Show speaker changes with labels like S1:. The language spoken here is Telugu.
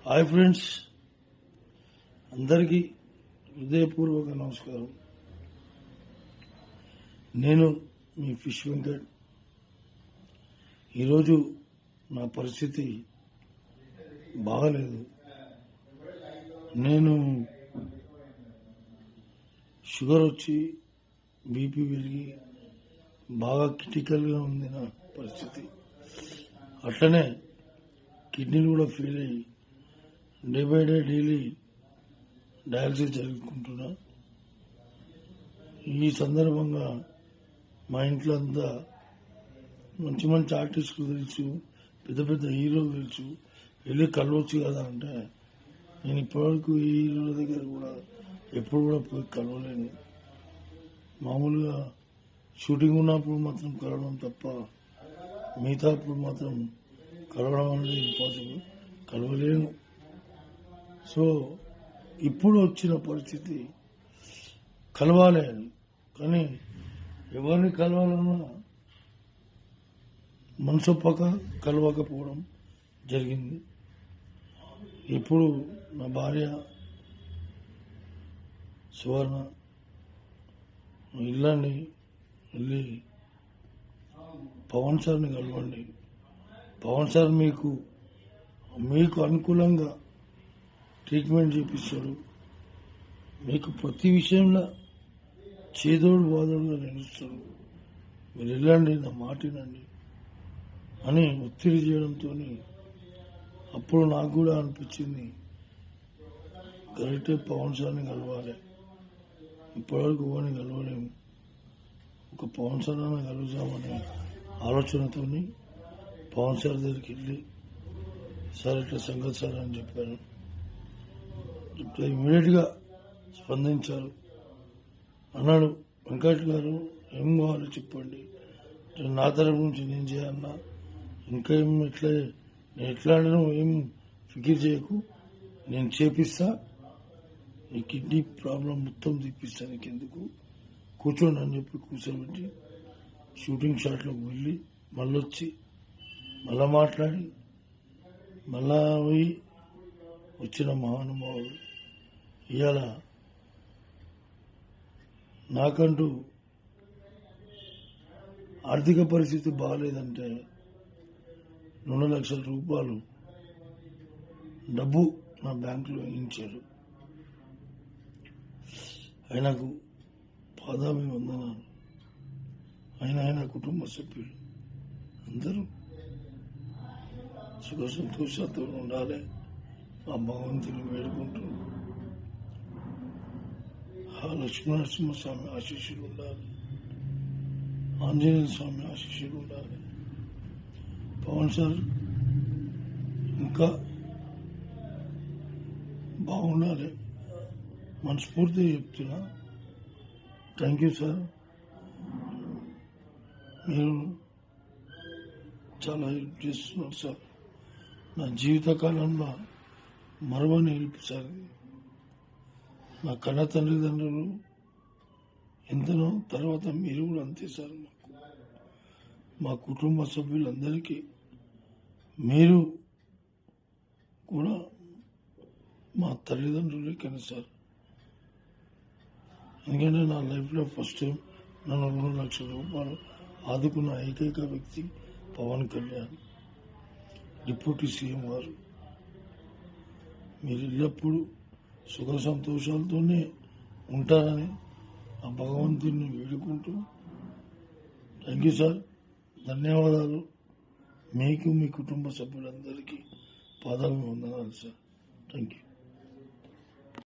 S1: హాయ్ ఫ్రెండ్స్, అందరికీ హృదయపూర్వక నమస్కారం. నేను మీ ఫిష్ వెంకట్. ఈరోజు నా పరిస్థితి బాగలేదు. నేను షుగర్ వచ్చి బీపీ పెరిగి బాగా క్రిటికల్గా ఉంది నా పరిస్థితి. అట్లనే కిడ్నీలు కూడా ఫెయిల్ అయ్యి day by day daily dialysis జరుపుకుంటున్నా. ఈ సందర్భంగా మా ఇంట్లో అంతా మంచి మంచి ఆర్టిస్టులు తెలుసు, పెద్ద పెద్ద హీరోలు తెలుసు, వెళ్ళి కలవచ్చు కదా అంటే నేను ఇప్పటివరకు ఈ హీరోల దగ్గర కూడా ఎప్పుడు కూడా పోయి కలవలేను. మామూలుగా షూటింగ్ ఉన్నప్పుడు మాత్రం కలవడం తప్ప మిగతా అప్పుడు మాత్రం కలవడం అనేది ఇంపాసిబుల్, కలవలేను. సో ఇప్పుడు వచ్చిన పరిస్థితి కలవాలి అని, కానీ ఎవరిని కలవాలన్నా మనసొప్పక కలవకపోవడం జరిగింది. ఇప్పుడు నా భార్య సువర్ణ ఇల్లండి, వెళ్ళి పవన్ సార్ని కలవండి, పవన్ సార్ మీకు అనుకూలంగా ట్రీట్మెంట్ చేపిస్తాడు, మీకు ప్రతి విషయంలో చేదోడు బాదోడుగా నిలుస్తాడు, మీరు వెళ్ళండి, నా మాట వినండి అని ఒత్తిడి చేయడంతో అప్పుడు నాకు కూడా అనిపించింది కరెక్టే, పవన్ సార్ని కలవాలి. ఇప్పటివరకు ఎవరిని కలవలేము, ఒక పవన్ సార్ అన్న కలుద్దామనే ఆలోచనతో పవన్ సార్ దగ్గరికి వెళ్ళి సార్ ఇట్లా సంగతి సార్ అని చెప్పాను. ఇప్పుడు ఇమీడియట్గా స్పందించారు. అన్నాడు, వెంకట్ గారు ఏం కావాలో చెప్పండి, నా తరపు నుంచి నేను చేయాలన్నా, ఇంకా ఏం నేను ఎట్లా అంటే ఏం ఫికిర్ చేయకు, నేను చేపిస్తా, నీ కిడ్నీ ప్రాబ్లం మొత్తం తీపిస్తా, నీకు ఎందుకు కూర్చోండి అని చెప్పి కూర్చోబెట్టి షూటింగ్ షాట్లోకి వెళ్ళి మళ్ళీ వచ్చి మళ్ళా మాట్లాడి మళ్ళా పోయి వచ్చిన మహానుభావుడు. ఇవాళ నాకంటూ ఆర్థిక పరిస్థితి బాగాలేదంటే 2 లక్షల రూపాయలు డబ్బు నా బ్యాంకులో వేయించాడు. ఆయనకు పాదాభివందనాలు. ఆయన కుటుంబ సభ్యులు అందరూ సుఖ సంతోషాలతో ఉండాలి, ఆ భగవంతుని వేడుకుంటూ ఆ లక్ష్మీనరసింహస్వామి ఆశీస్సులు ఉండాలి, ఆంజనేయ స్వామి ఆశీస్సులు ఉండాలి. పవన్ సార్ ఇంకా బాగుండాలి, మనస్ఫూర్తిగా చెప్తున్నా. థ్యాంక్ యూ సార్, మీరు చాలా హెల్ప్ చేస్తున్నారు సార్. నా జీవితకాలంలో మరవని హెల్ప్ సార్. నా కన్న తల్లిదండ్రులు ఎంతనో, తర్వాత మీరు కూడా అంతే సార్. మా కుటుంబ సభ్యులందరికీ మీరు కూడా మా తల్లిదండ్రులే కానీ సార్. ఎందుకంటే నా లైఫ్లో ఫస్ట్ టైం నన్ను 2 లక్షల రూపాయలు ఆదుకున్న ఏకైక వ్యక్తి పవన్ కళ్యాణ్, డిప్యూటీ సీఎం గారు. మీరు ఎల్లప్పుడూ సుఖ సంతోషాలతోనే ఉంటారని ఆ భగవంతుని వేడుకుంటూ థ్యాంక్ యూ సార్, ధన్యవాదాలు. మీకు మీ కుటుంబ సభ్యులందరికీ పాదాభివందనాలు సార్. Thank you.